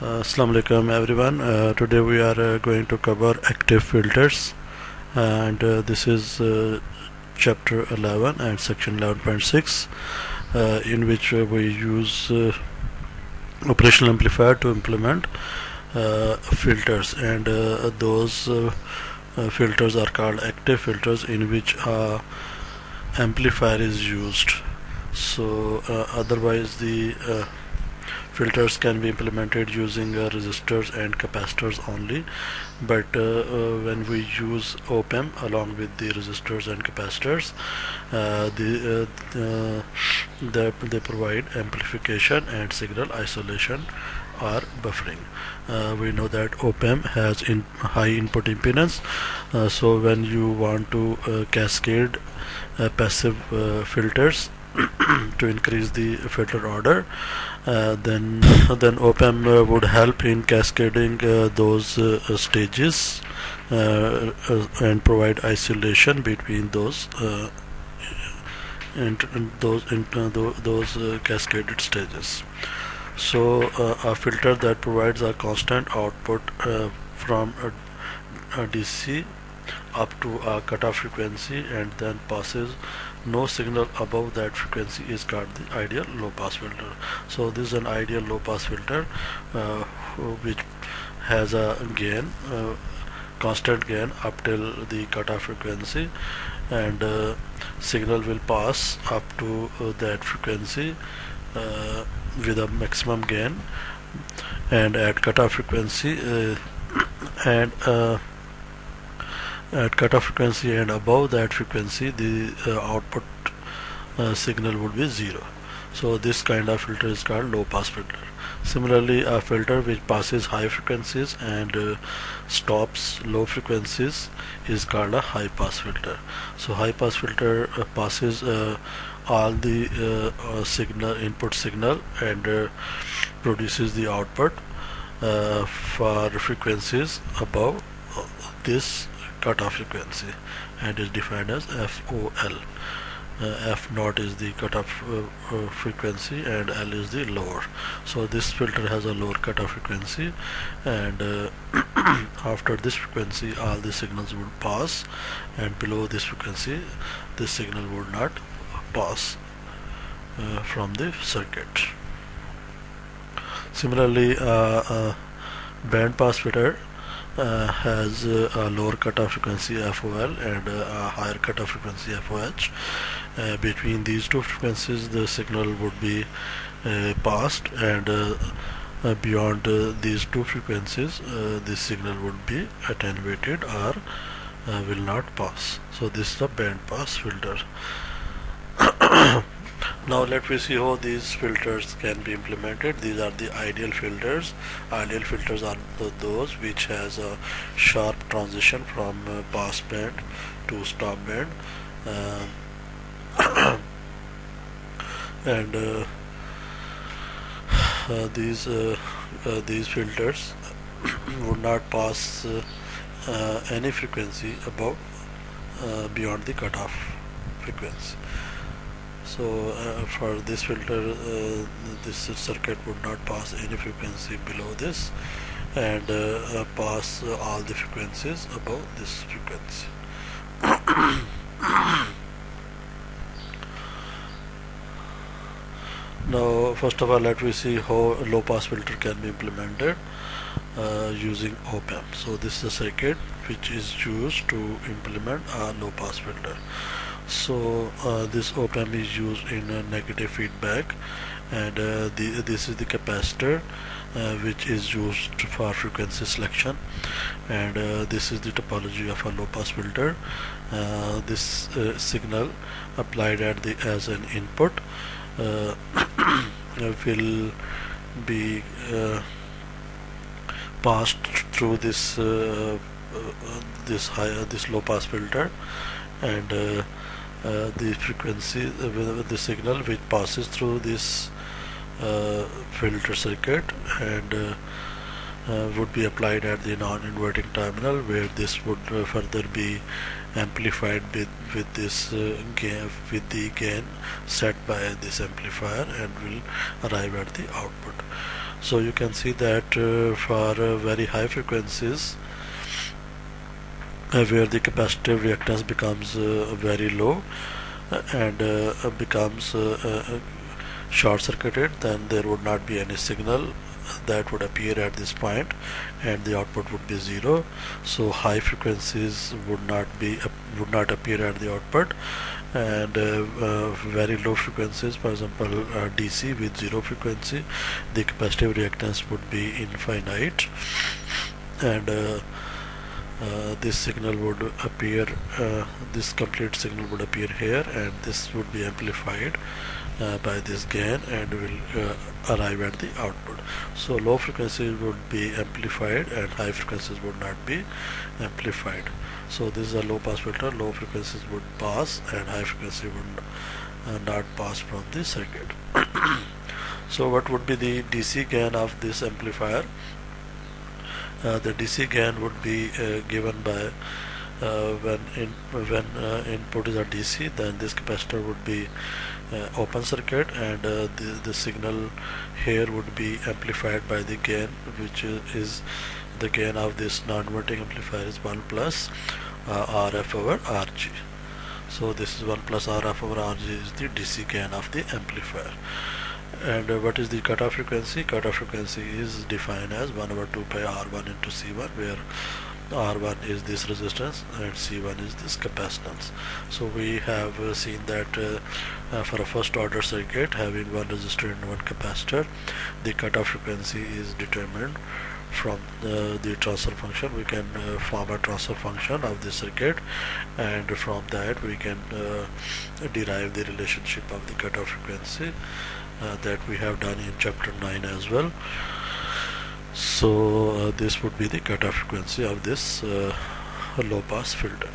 Assalamu alaikum everyone. Today we are going to cover active filters, and this is chapter 11 and section 11.6, in which we use operational amplifier to implement filters, and those filters are called active filters, in which amplifier is used. So otherwise the filters can be implemented using resistors and capacitors only, but when we use op-amp along with the resistors and capacitors, they provide amplification and signal isolation or buffering. We know that op-amp has high input impedance, so when you want to cascade passive filters to increase the filter order, then op-amp would help in cascading those stages and provide isolation between those cascaded stages. So a filter that provides a constant output from a DC up to a cutoff frequency and then passes no signal above that frequency is called the ideal low pass filter. So this is an ideal low pass filter which has a gain, constant gain up till the cutoff frequency, and signal will pass up to that frequency with a maximum gain, and at cutoff frequency and at cutoff frequency and above that frequency the output signal would be zero. So this kind of filter is called low pass filter. Similarly, a filter which passes high frequencies and stops low frequencies is called a high pass filter. So high pass filter passes all the input signal and produces the output for frequencies above this cutoff frequency, and is defined as FOL. F naught is the cutoff frequency and L is the lower. So this filter has a lower cutoff frequency, and after this frequency all the signals would pass, and below this frequency this signal would not pass from the circuit. Similarly, band pass filter has a lower cutoff frequency FOL and a higher cutoff frequency FOH. Between these two frequencies the signal would be passed, and beyond these two frequencies this signal would be attenuated or will not pass. So this is a band pass filter. Now let me see how these filters can be implemented. These are the ideal filters. Ideal filters are those which has a sharp transition from pass band to stop band, and these filters would not pass any frequency above beyond the cutoff frequency. So for this filter this circuit would not pass any frequency below this, and pass all the frequencies above this frequency. Now first of all let me see how a low pass filter can be implemented using op-amp. So this is a circuit which is used to implement a low pass filter. So this op-amp is used in negative feedback, and this is the capacitor which is used for frequency selection, and this is the topology of a low pass filter. This signal applied as an input will be passed through this low pass filter, and the frequency with the signal which passes through this filter circuit and would be applied at the non-inverting terminal, where this would further be amplified with this with the gain set by this amplifier, and will arrive at the output. So you can see that for very high frequencies where the capacitive reactance becomes very low and becomes short circuited, then there would not be any signal that would appear at this point and the output would be zero. So high frequencies would not appear at the output, and very low frequencies, for example DC with zero frequency, the capacitive reactance would be infinite, and this signal would appear, this complete signal would appear here, and this would be amplified by this gain and will arrive at the output. So low frequencies would be amplified and high frequencies would not be amplified. So this is a low pass filter. Low frequencies would pass and high frequency would not pass from the circuit. So what would be the DC gain of this amplifier? The DC gain would be given by when input is a DC, then this capacitor would be open circuit, and the signal here would be amplified by the gain, which is the gain of this non-inverting amplifier is 1 plus RF over RG. So this is 1 plus RF over RG is the DC gain of the amplifier. And what is the cutoff frequency? Cutoff frequency is defined as 1 over 2 pi R1 into C1, where R1 is this resistance and C1 is this capacitance. So we have seen that for a first order circuit having one resistor and one capacitor, the cutoff frequency is determined from the transfer function. We can form a transfer function of the circuit, and from that we can derive the relationship of the cutoff frequency that we have done in chapter 9 as well. So this would be the cutoff frequency of this low pass filter.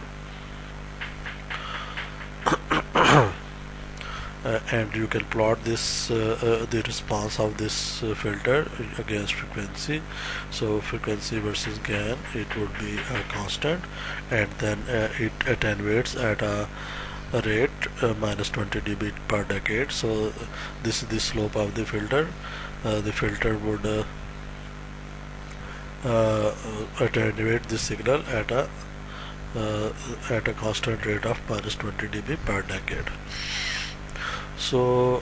And you can plot this the response of this filter against frequency. So frequency versus gain, it would be a constant, and then it attenuates at a rate minus 20 dB per decade. So this is the slope of the filter. The filter would attenuate the signal at a constant rate of minus 20 dB per decade. So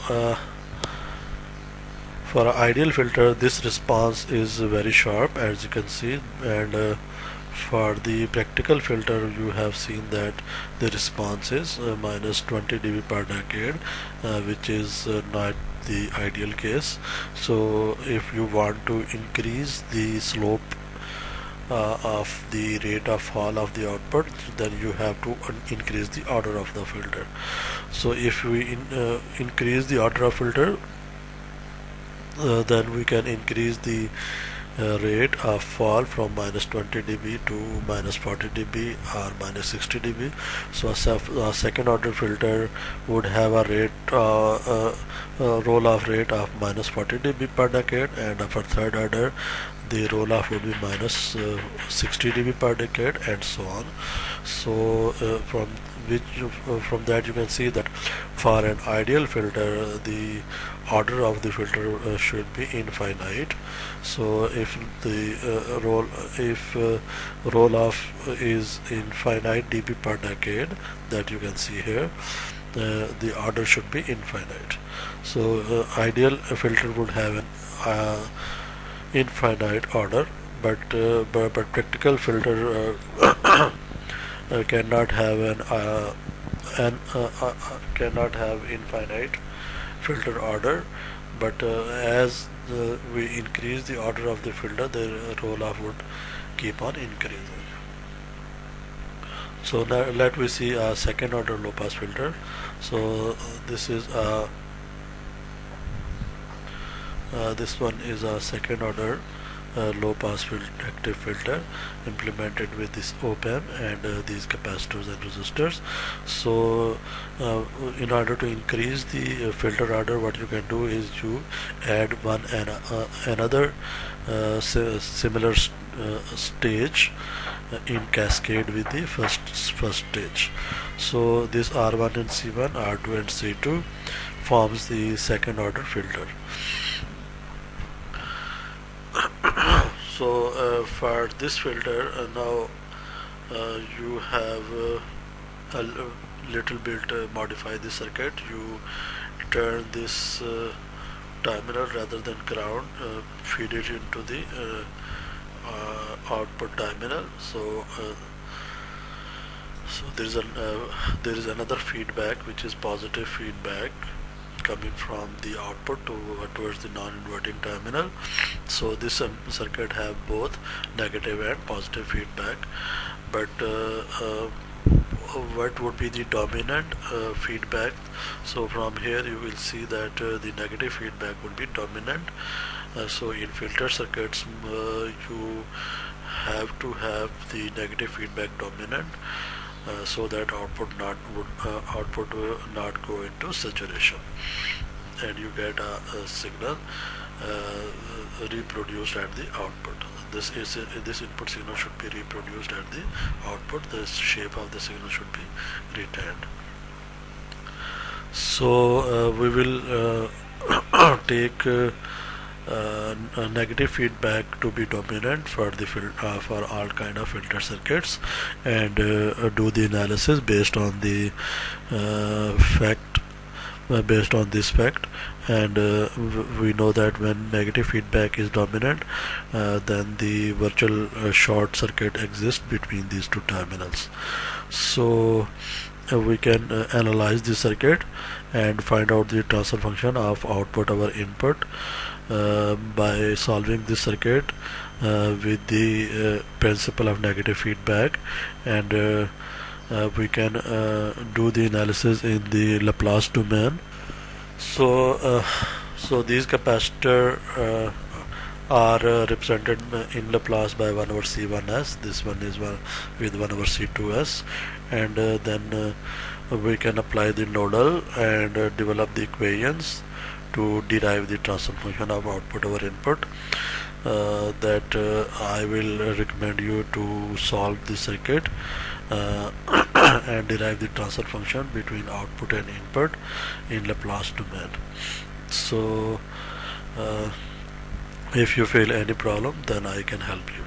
for an ideal filter, this response is very sharp, as you can see, and for the practical filter you have seen that the response is minus 20 dB per decade, which is not the ideal case. So if you want to increase the slope of the rate of fall of the output, then you have to increase the order of the filter. So if we increase the order of filter, then we can increase the rate of fall from minus 20 dB to minus 40 dB or minus 60 dB. So a second order filter would have a rate roll off rate of minus 40 dB per decade, and for third order the roll off would be minus 60 dB per decade, and so on. So from that you can see that for an ideal filter the order of the filter should be infinite. So if the roll off is infinite dB per decade, that you can see here, the order should be infinite. So ideal filter would have an infinite order, but practical filter cannot have cannot have infinite filter order, but as we increase the order of the filter, the roll off would keep on increasing. So now let we see a second order low pass filter. So this is this one is a second order low pass active filter implemented with this op-amp and these capacitors and resistors. So in order to increase the filter order, what you can do is you add one and another similar stage in cascade with the first stage. So this R1 and C1, R2 and C2 forms the second order filter. So for this filter, now you have a little bit modify the circuit. You turn this terminal rather than ground, feed it into the output terminal. So there is another feedback, which is positive feedback coming from the output towards the non-inverting terminal. So this circuit have both negative and positive feedback. But what would be the dominant feedback? So from here you will see that the negative feedback would be dominant. So in filter circuits you have to have the negative feedback dominant, so that output will not go into saturation, and you get a signal reproduced at the output. This input signal should be reproduced at the output. The shape of the signal should be retained. So we will take negative feedback to be dominant for the for all kind of filter circuits, and do the analysis based on the based on this fact. And we know that when negative feedback is dominant, then the virtual short circuit exists between these two terminals. So we can analyze the circuit and find out the transfer function of output over input by solving this circuit with the principle of negative feedback, and we can do the analysis in the Laplace domain. So these capacitor are represented in Laplace by 1 over C1s. This one is with 1 over C2s, and then we can apply the nodal and develop the equations to derive the transfer function of output over input. That I will recommend you to solve the circuit and derive the transfer function between output and input in Laplace domain. So if you feel any problem, then I can help you.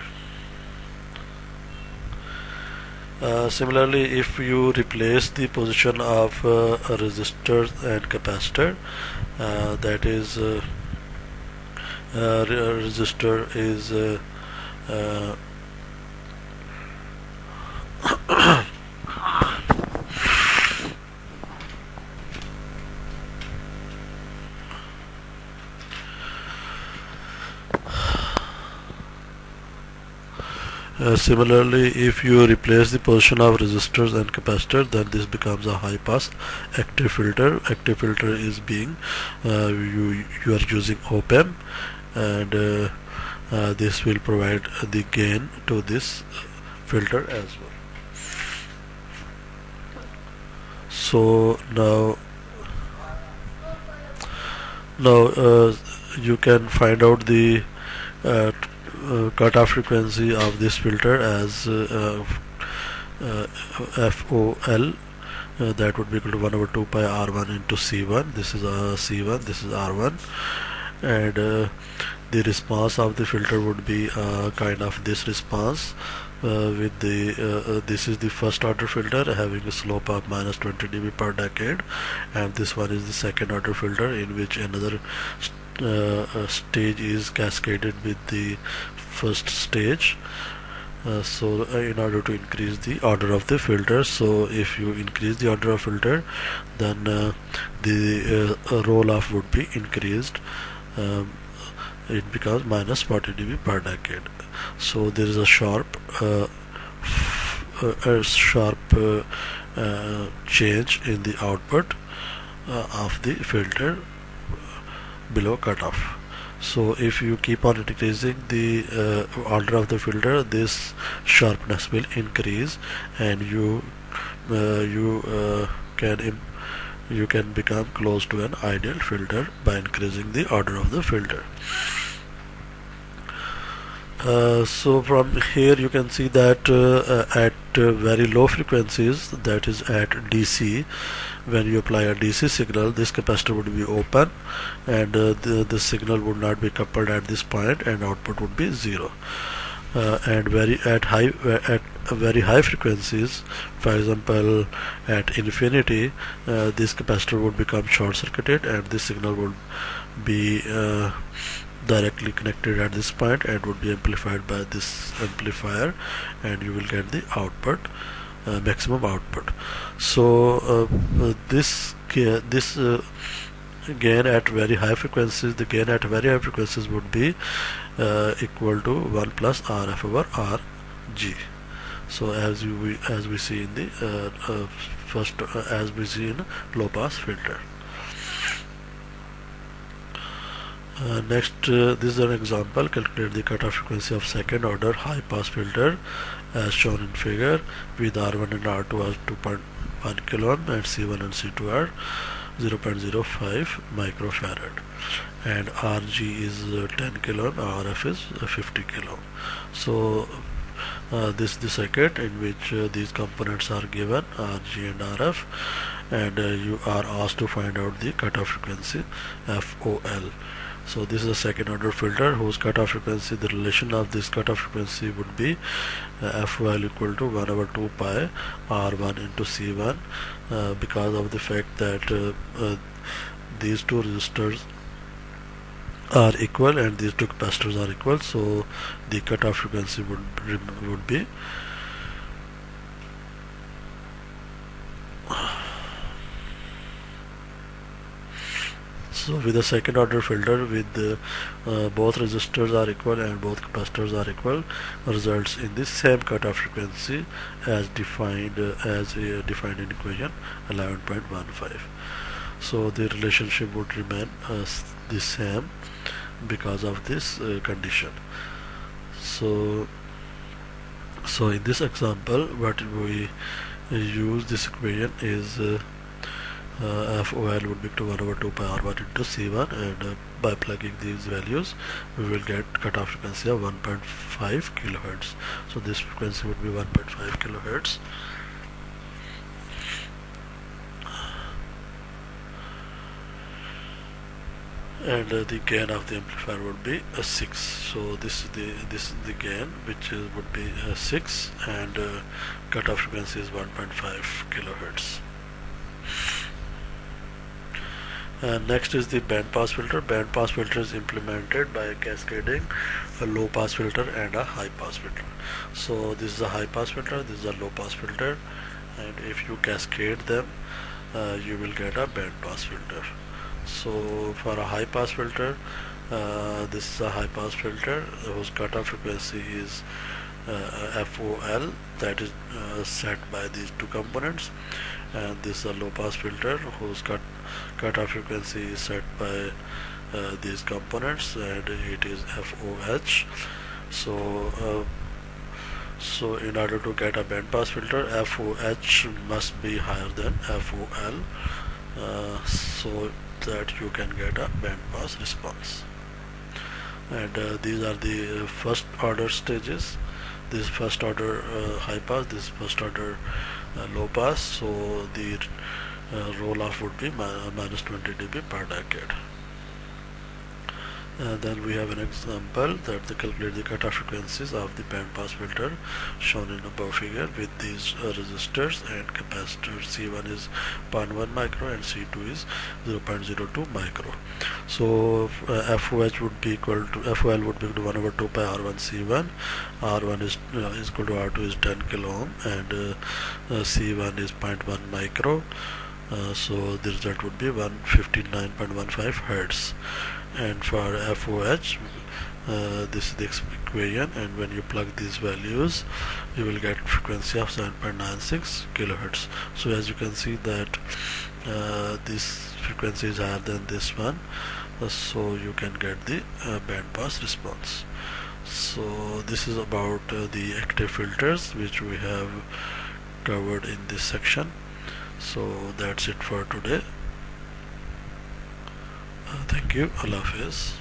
Similarly, if you replace the position of a resistor and capacitor, that is resistor is similarly, if you replace the position of resistors and capacitor, then this becomes a high pass active filter. Active filter is being you are using op-amp, and this will provide the gain to this filter as well. So now you can find out the cutoff frequency of this filter as FOL. That would be equal to 1 over 2 pi R1 into C1. This is C1, this is R1, and the response of the filter would be kind of this response with the this is the first order filter having a slope of minus 20 dB per decade, and this one is the second order filter in which another stage is cascaded with the first stage. So in order to increase the order of the filter, so if you increase the order of filter, then the roll-off would be increased. It becomes minus 40 dB per decade. So there is a sharp change in the output of the filter below cutoff. So if you keep on increasing the order of the filter, this sharpness will increase, and you can become close to an ideal filter by increasing the order of the filter. So from here you can see that at very low frequencies, that is at DC, when you apply a DC signal, this capacitor would be open, and the signal would not be coupled at this point, and output would be 0. And at very high frequencies, for example at infinity, this capacitor would become short circuited, and this signal would be directly connected at this point and would be amplified by this amplifier, and you will get the output, maximum output. So this gain at very high frequencies, the gain at very high frequencies would be equal to 1 plus RF over RG. So as we see in the as we see in low pass filter. Next, this is an example. Calculate the cutoff frequency of second order high pass filter as shown in figure, with R1 and R2 as 2.1 kilo ohm and C1 and C2 are 0.05 microfarad, and RG is 10 kilo ohm, RF is 50 kilo ohm. So this is the circuit in which these components are given, RG and RF, and you are asked to find out the cutoff frequency FOL. So this is a second order filter whose cutoff frequency, the relation of this cutoff frequency would be FOL equal to 1 over 2 pi R1 into C1, because of the fact that these two resistors are equal and these two capacitors are equal, so the cutoff frequency would be so with a second order filter with both resistors are equal and both capacitors are equal, results in the same cutoff frequency as defined defined in equation 11.15. So the relationship would remain the same because of this condition. So in this example, what we use this equation is FOL would be to 1 over 2 pi R1 into C1, and by plugging these values we will get cutoff frequency of 1.5 kilohertz. So this frequency would be 1.5 kilohertz. And the gain of the amplifier would be 6. So this is the gain, which would be 6, and cutoff frequency is 1.5 kilohertz. Next is the band pass filter. Band pass filter is implemented by cascading a low pass filter and a high pass filter. So this is a high pass filter, this is a low pass filter, and if you cascade them, you will get a band pass filter. So for a high pass filter, this is a high pass filter whose cutoff frequency is FOL, that is set by these two components, and this is a low pass filter whose cutoff frequency is set by these components, and it is FOH. So in order to get a band pass filter, FOH must be higher than FOL, so that you can get a band pass response. And these are the first order stages. This first order high pass, this first order low pass. So the roll off would be minus 20 dB per decade. Then we have an example that they calculate the cutoff frequencies of the band pass filter shown in above figure with these resistors and capacitors. C1 is 0.1 micro and C2 is 0.02 micro. So FOH would be equal to FOL would be equal to 1 over 2 pi R1 C1. R1 is equal to R2 is 10 kilo ohm, and C1 is 0.1 micro. So the result would be 159.15 hertz. And for FOH, this is the equation, and when you plug these values you will get frequency of 7.96 kilohertz. So as you can see that this frequency is higher than this one, so you can get the band pass response. So this is about the active filters which we have covered in this section. So that's it for today. Thank you. Allah Hafiz.